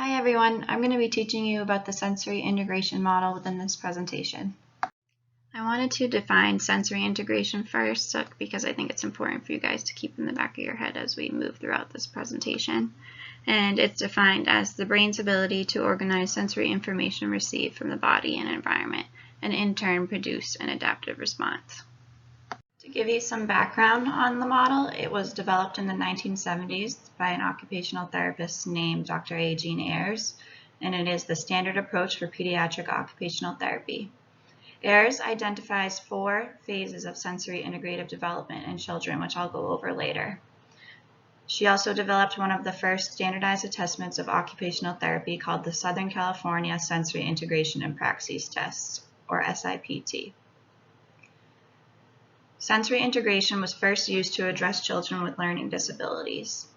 Hi everyone, I'm going to be teaching you about the sensory integration model within this presentation. I wanted to define sensory integration first because I think it's important for you guys to keep in the back of your head as we move throughout this presentation. And it's defined as the brain's ability to organize sensory information received from the body and environment, and in turn produce an adaptive response. To give you some background on the model, it was developed in the 1970s by an occupational therapist named Dr. A. Jean Ayers, and it is the standard approach for pediatric occupational therapy. Ayers identifies 4 phases of sensory integrative development in children, which I'll go over later. She also developed one of the first standardized assessments of occupational therapy called the Southern California Sensory Integration and Praxis Test, or SIPT. Sensory integration was first used to address children with learning disabilities.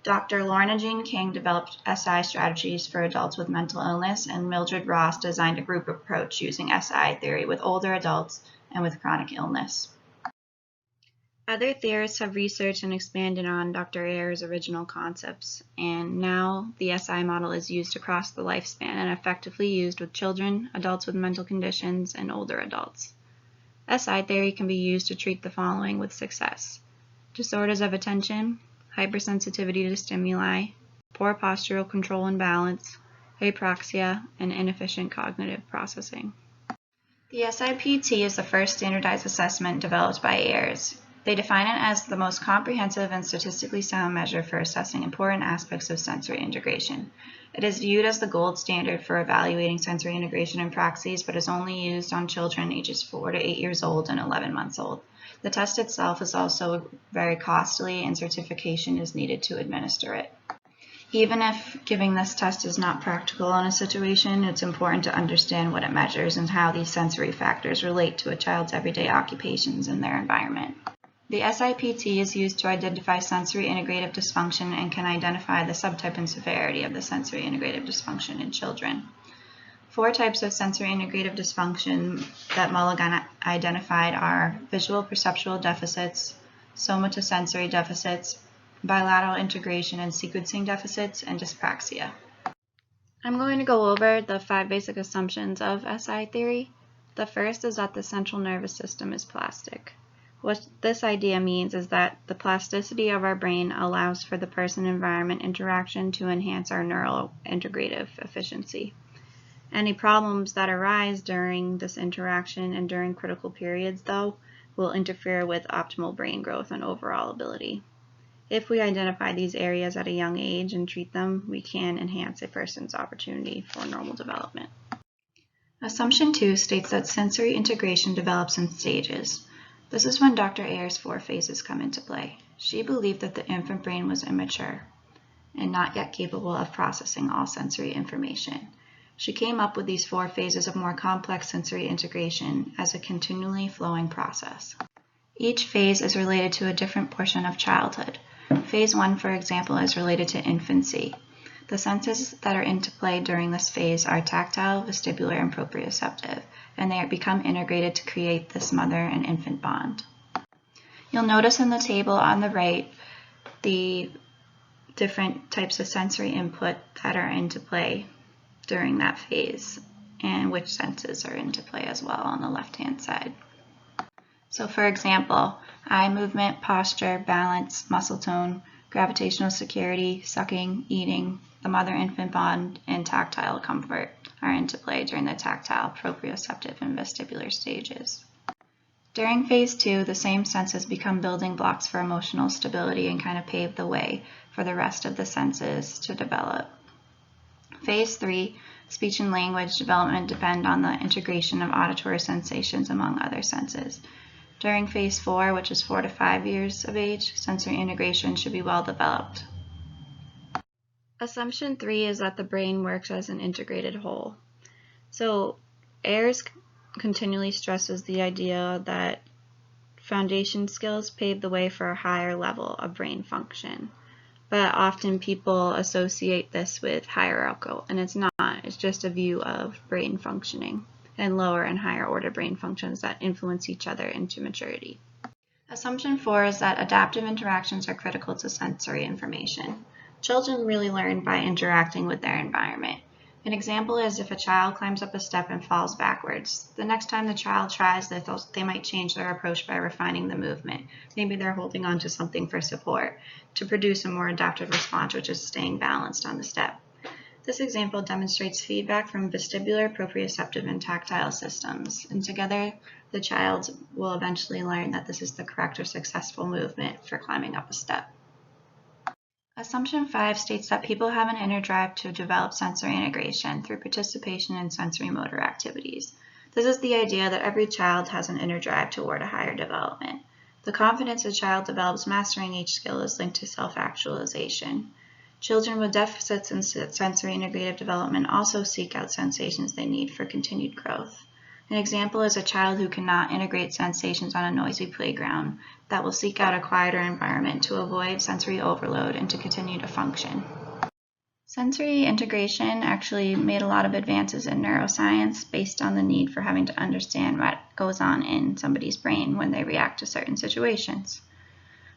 Dr. Lorna Jean King developed SI strategies for adults with mental illness, and Mildred Ross designed a group approach using SI theory with older adults and with chronic illness. Other theorists have researched and expanded on Dr. Ayers' original concepts, and now the SI model is used across the lifespan and effectively used with children, adults with mental conditions, and older adults. SI theory can be used to treat the following with success: disorders of attention, hypersensitivity to stimuli, poor postural control and balance, apraxia, and inefficient cognitive processing. The SIPT is the first standardized assessment developed by Ayers. They define it as the most comprehensive and statistically sound measure for assessing important aspects of sensory integration. It is viewed as the gold standard for evaluating sensory integration in praxis, but is only used on children ages 4 to 8 years old and 11 months old. The test itself is also very costly, and certification is needed to administer it. Even if giving this test is not practical in a situation, it's important to understand what it measures and how these sensory factors relate to a child's everyday occupations and their environment. The SIPT is used to identify sensory integrative dysfunction and can identify the subtype and severity of the sensory integrative dysfunction in children. 4 types of sensory integrative dysfunction that Mulligan identified are visual perceptual deficits, somatosensory deficits, bilateral integration and sequencing deficits, and dyspraxia. I'm going to go over the 5 basic assumptions of SI theory. The first is that the central nervous system is plastic. What this idea means is that the plasticity of our brain allows for the person-environment interaction to enhance our neural integrative efficiency. Any problems that arise during this interaction and during critical periods, though, will interfere with optimal brain growth and overall ability. If we identify these areas at a young age and treat them, we can enhance a person's opportunity for normal development. Assumption 2 states that sensory integration develops in stages. This is when Dr. Ayers' 4 phases come into play. She believed that the infant brain was immature and not yet capable of processing all sensory information. She came up with these 4 phases of more complex sensory integration as a continually flowing process. Each phase is related to a different portion of childhood. Phase 1, for example, is related to infancy. The senses that are into play during this phase are tactile, vestibular, and proprioceptive, and they become integrated to create this mother and infant bond. You'll notice in the table on the right the different types of sensory input that are into play during that phase, and which senses are into play as well on the left-hand side. So for example, eye movement, posture, balance, muscle tone, gravitational security, sucking, eating, the mother-infant bond, and tactile comfort are into play during the tactile, proprioceptive, and vestibular stages. During phase 2, the same senses become building blocks for emotional stability and kind of pave the way for the rest of the senses to develop. Phase 3, speech and language development depend on the integration of auditory sensations among other senses. During phase 4, which is 4 to 5 years of age, sensory integration should be well developed. Assumption 3 is that the brain works as an integrated whole. So Ayers continually stresses the idea that foundation skills pave the way for a higher level of brain function. But often people associate this with hierarchical, and it's not. It's just a view of brain functioning and lower and higher order brain functions that influence each other into maturity. Assumption 4 is that adaptive interactions are critical to sensory information. Children really learn by interacting with their environment. An example is if a child climbs up a step and falls backwards. The next time the child tries this, they might change their approach by refining the movement. Maybe they're holding on to something for support to produce a more adaptive response, which is staying balanced on the step. This example demonstrates feedback from vestibular, proprioceptive, and tactile systems, and together the child will eventually learn that this is the correct or successful movement for climbing up a step. Assumption 5 states that people have an inner drive to develop sensory integration through participation in sensory motor activities. This is the idea that every child has an inner drive toward a higher development. The confidence a child develops mastering each skill is linked to self-actualization. Children with deficits in sensory integrative development also seek out sensations they need for continued growth. An example is a child who cannot integrate sensations on a noisy playground that will seek out a quieter environment to avoid sensory overload and to continue to function. Sensory integration actually made a lot of advances in neuroscience based on the need for having to understand what goes on in somebody's brain when they react to certain situations.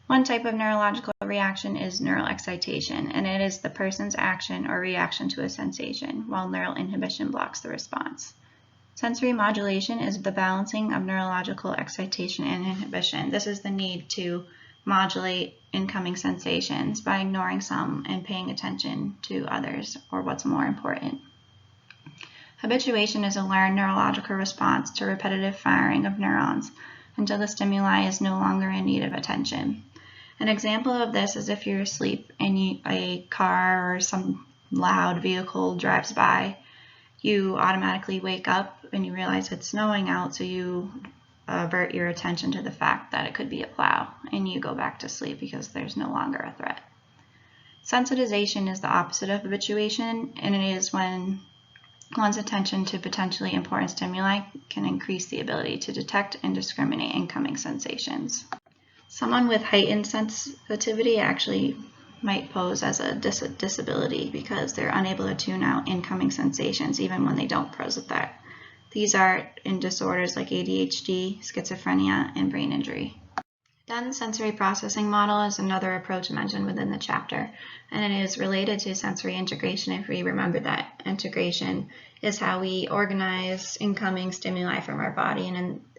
One type of neurological reaction is neural excitation, and it is the person's action or reaction to a sensation, while neural inhibition blocks the response. Sensory modulation is the balancing of neurological excitation and inhibition. This is the need to modulate incoming sensations by ignoring some and paying attention to others or what's more important. Habituation is a learned neurological response to repetitive firing of neurons until the stimuli is no longer in need of attention. An example of this is if you're asleep and a car or some loud vehicle drives by, you automatically wake up and you realize it's snowing out, so you avert your attention to the fact that it could be a plow, and you go back to sleep because there's no longer a threat. Sensitization is the opposite of habituation, and it is when one's attention to potentially important stimuli can increase the ability to detect and discriminate incoming sensations. Someone with heightened sensitivity actually might pose as a disability because they're unable to tune out incoming sensations even when they don't pose a threat. These are in disorders like ADHD, schizophrenia, and brain injury. Dunn's sensory processing model is another approach mentioned within the chapter, and it is related to sensory integration if we remember that integration is how we organize incoming stimuli from our body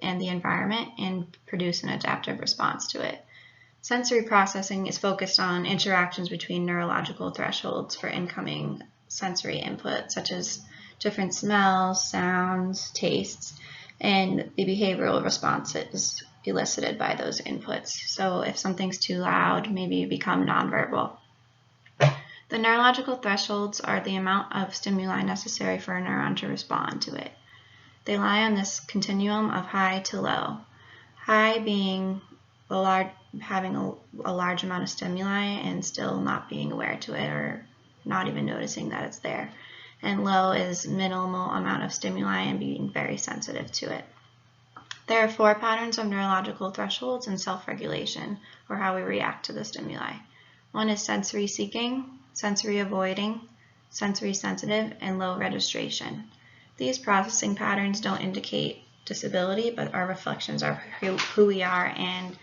and the environment and produce an adaptive response to it. Sensory processing is focused on interactions between neurological thresholds for incoming sensory input, such as different smells, sounds, tastes, and the behavioral responses elicited by those inputs. So if something's too loud, maybe you become nonverbal. The neurological thresholds are the amount of stimuli necessary for a neuron to respond to it. They lie on this continuum of high to low. High being having a large amount of stimuli and still not being aware to it or not even noticing that it's there. And low is minimal amount of stimuli and being very sensitive to it. There are 4 patterns of neurological thresholds and self-regulation, or how we react to the stimuli. One is sensory seeking, sensory avoiding, sensory sensitive, and low registration. These processing patterns don't indicate disability, but are reflections of who we are and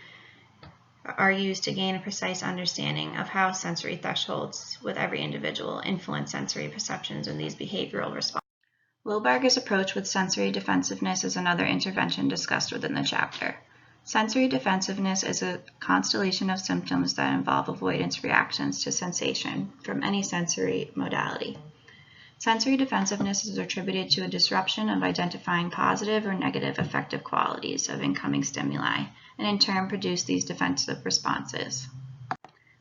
are used to gain a precise understanding of how sensory thresholds with every individual influence sensory perceptions and these behavioral responses. Wilbarger's approach with sensory defensiveness is another intervention discussed within the chapter. Sensory defensiveness is a constellation of symptoms that involve avoidance reactions to sensation from any sensory modality. Sensory defensiveness is attributed to a disruption of identifying positive or negative affective qualities of incoming stimuli, and in turn produce these defensive responses.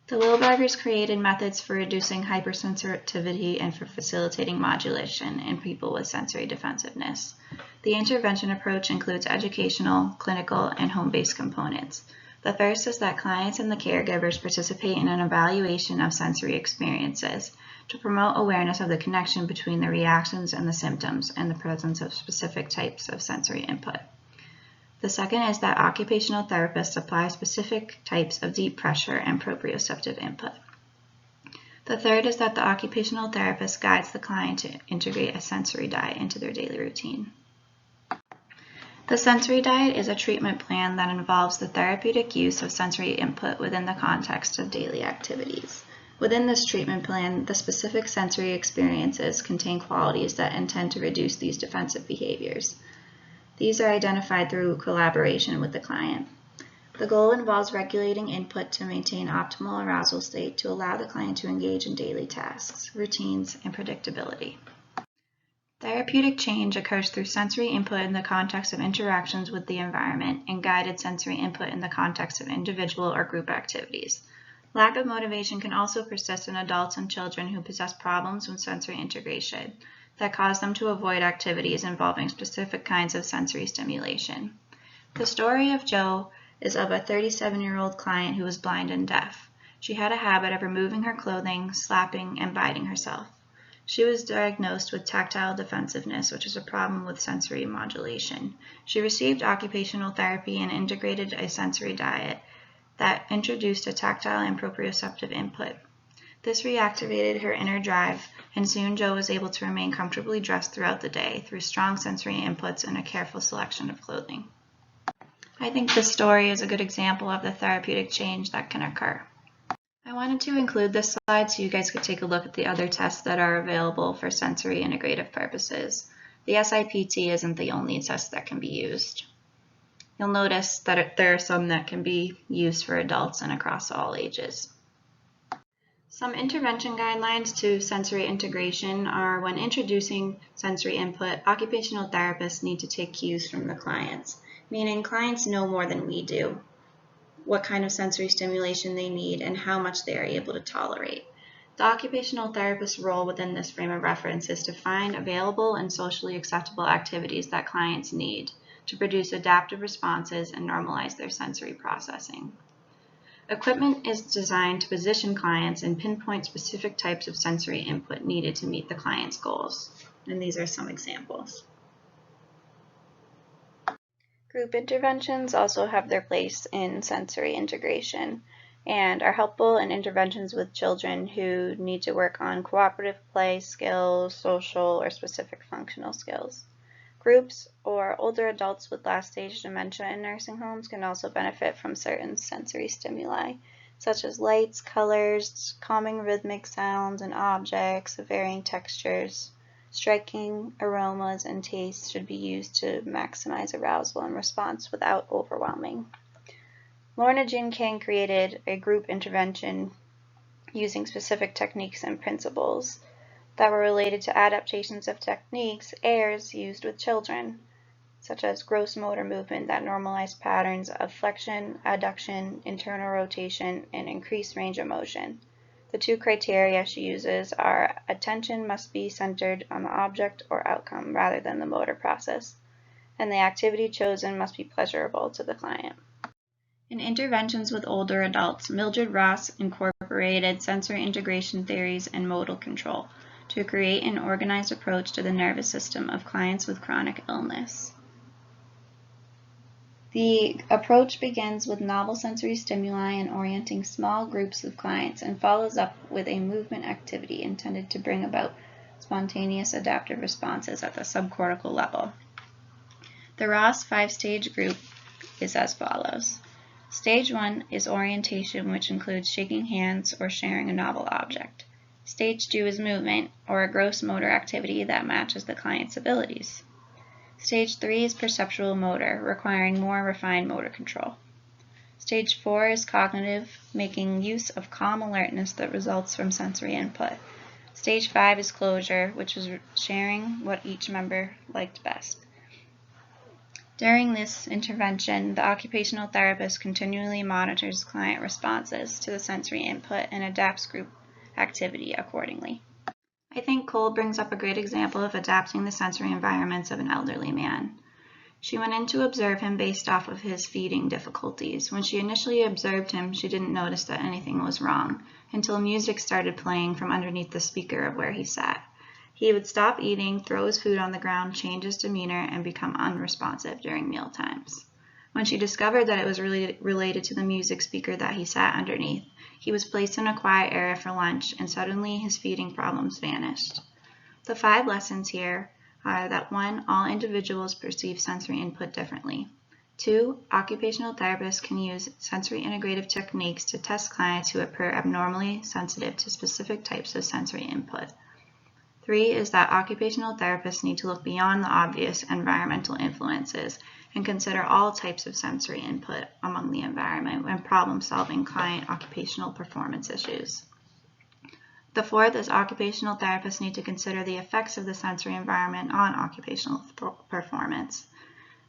The Wilbargers created methods for reducing hypersensitivity and for facilitating modulation in people with sensory defensiveness. The intervention approach includes educational, clinical, and home-based components. The first is that clients and the caregivers participate in an evaluation of sensory experiences to promote awareness of the connection between the reactions and the symptoms and the presence of specific types of sensory input. The second is that occupational therapists apply specific types of deep pressure and proprioceptive input. The third is that the occupational therapist guides the client to integrate a sensory diet into their daily routine. The sensory diet is a treatment plan that involves the therapeutic use of sensory input within the context of daily activities. Within this treatment plan, the specific sensory experiences contain qualities that intend to reduce these defensive behaviors. These are identified through collaboration with the client. The goal involves regulating input to maintain optimal arousal state to allow the client to engage in daily tasks, routines, and predictability. Therapeutic change occurs through sensory input in the context of interactions with the environment and guided sensory input in the context of individual or group activities. Lack of motivation can also persist in adults and children who possess problems with sensory integration that cause them to avoid activities involving specific kinds of sensory stimulation. The story of Jo is of a 37-year-old client who was blind and deaf. She had a habit of removing her clothing, slapping, and biting herself. She was diagnosed with tactile defensiveness, which is a problem with sensory modulation. She received occupational therapy and integrated a sensory diet that introduced a tactile and proprioceptive input. This reactivated her inner drive, and soon Jo was able to remain comfortably dressed throughout the day through strong sensory inputs and a careful selection of clothing. I think this story is a good example of the therapeutic change that can occur. I wanted to include this slide so you guys could take a look at the other tests that are available for sensory integrative purposes. The SIPT isn't the only test that can be used. You'll notice that there are some that can be used for adults and across all ages. Some intervention guidelines to sensory integration are when introducing sensory input, occupational therapists need to take cues from the clients, meaning clients know more than we do what kind of sensory stimulation they need and how much they are able to tolerate. The occupational therapist's role within this frame of reference is to find available and socially acceptable activities that clients need to produce adaptive responses and normalize their sensory processing. Equipment is designed to position clients and pinpoint specific types of sensory input needed to meet the client's goals. And these are some examples. Group interventions also have their place in sensory integration and are helpful in interventions with children who need to work on cooperative play skills, social, or specific functional skills. Groups or older adults with last-stage dementia in nursing homes can also benefit from certain sensory stimuli, such as lights, colors, calming rhythmic sounds and objects of varying textures. Striking aromas and tastes should be used to maximize arousal and response without overwhelming. Lorna Jean King created a group intervention using specific techniques and principles that were related to adaptations of techniques, airs used with children, such as gross motor movement that normalized patterns of flexion, adduction, internal rotation, and increased range of motion. The two criteria she uses are attention must be centered on the object or outcome rather than the motor process, and the activity chosen must be pleasurable to the client. In interventions with older adults, Mildred Ross incorporated sensory integration theories and modal control to create an organized approach to the nervous system of clients with chronic illness. The approach begins with novel sensory stimuli and orienting small groups of clients and follows up with a movement activity intended to bring about spontaneous adaptive responses at the subcortical level. The Ross 5-stage group is as follows. Stage 1 is orientation, which includes shaking hands or sharing a novel object. Stage 2 is movement, or a gross motor activity that matches the client's abilities. Stage 3 is perceptual motor, requiring more refined motor control. Stage 4 is cognitive, making use of calm alertness that results from sensory input. Stage 5 is closure, which is sharing what each member liked best. During this intervention, the occupational therapist continually monitors client responses to the sensory input and adapts group activity accordingly. I think Cole brings up a great example of adapting the sensory environments of an elderly man. She went in to observe him based off of his feeding difficulties. When she initially observed him, she didn't notice that anything was wrong until music started playing from underneath the speaker of where he sat. He would stop eating, throw his food on the ground, change his demeanor, and become unresponsive during meal times. When she discovered that it was related to the music speaker that he sat underneath, he was placed in a quiet area for lunch, and suddenly his feeding problems vanished. The 5 lessons here are that 1. All individuals perceive sensory input differently. 2. Occupational therapists can use sensory integrative techniques to test clients who appear abnormally sensitive to specific types of sensory input. 3 is that occupational therapists need to look beyond the obvious environmental influences and consider all types of sensory input among the environment when problem-solving client occupational performance issues. The 4th is occupational therapists need to consider the effects of the sensory environment on occupational performance.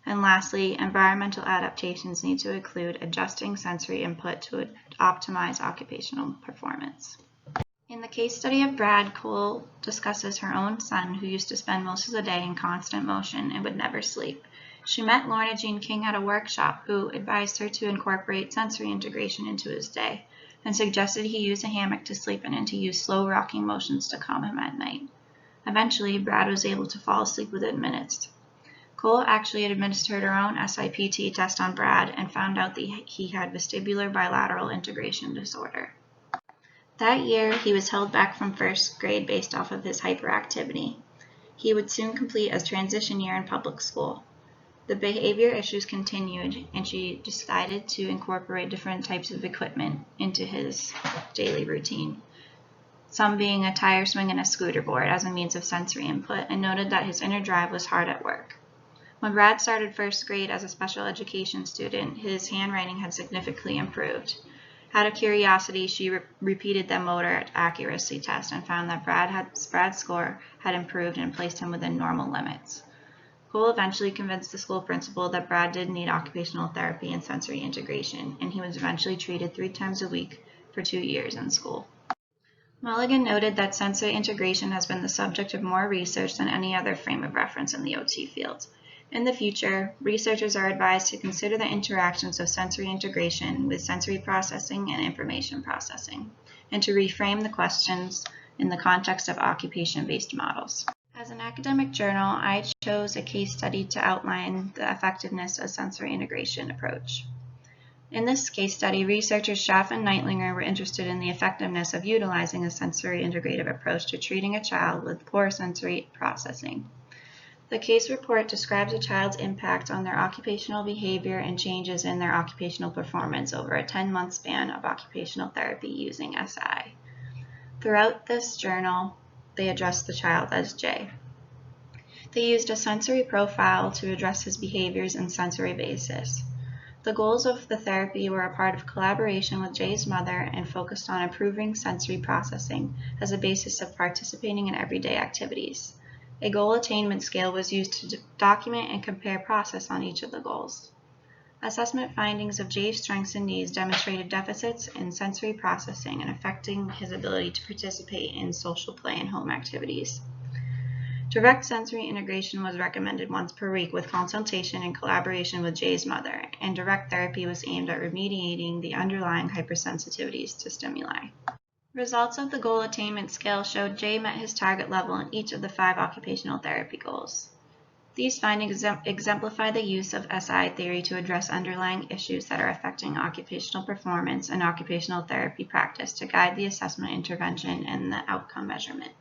And lastly, environmental adaptations need to include adjusting sensory input to optimize occupational performance. In the case study of Brad, Cole discusses her own son who used to spend most of the day in constant motion and would never sleep. She met Lorna Jean King at a workshop who advised her to incorporate sensory integration into his day and suggested he use a hammock to sleep in and to use slow rocking motions to calm him at night. Eventually, Brad was able to fall asleep within minutes. Cole actually administered her own SIPT test on Brad and found out that he had vestibular bilateral integration disorder. That year, he was held back from first grade based off of his hyperactivity. He would soon complete a transition year in public school. The behavior issues continued, and she decided to incorporate different types of equipment into his daily routine, some being a tire swing and a scooter board as a means of sensory input, and noted that his inner drive was hard at work. When Brad started first grade as a special education student, his handwriting had significantly improved. Out of curiosity, she repeated the motor accuracy test and found that Brad's score had improved and placed him within normal limits. Cole eventually convinced the school principal that Brad did need occupational therapy and sensory integration, and he was eventually treated 3 times a week for 2 years in school. Mulligan noted that sensory integration has been the subject of more research than any other frame of reference in the OT field. In the future, researchers are advised to consider the interactions of sensory integration with sensory processing and information processing, and to reframe the questions in the context of occupation-based models. As an academic journal, I chose a case study to outline the effectiveness of sensory integration approach. In this case study, researchers Schaff and Neitlinger were interested in the effectiveness of utilizing a sensory integrative approach to treating a child with poor sensory processing. The case report describes a child's impact on their occupational behavior and changes in their occupational performance over a 10-month span of occupational therapy using SI. Throughout this journal, they addressed the child as Jay. They used a sensory profile to address his behaviors and sensory basis. The goals of the therapy were a part of collaboration with Jay's mother and focused on improving sensory processing as a basis of participating in everyday activities. A goal attainment scale was used to document and compare progress on each of the goals. Assessment findings of Jay's strengths and needs demonstrated deficits in sensory processing and affecting his ability to participate in social play and home activities. Direct sensory integration was recommended once per week with consultation and collaboration with Jay's mother, and direct therapy was aimed at remediating the underlying hypersensitivities to stimuli. Results of the goal attainment scale showed Jay met his target level in each of the 5 occupational therapy goals. These findings exemplify the use of SI theory to address underlying issues that are affecting occupational performance and occupational therapy practice to guide the assessment intervention and the outcome measurement.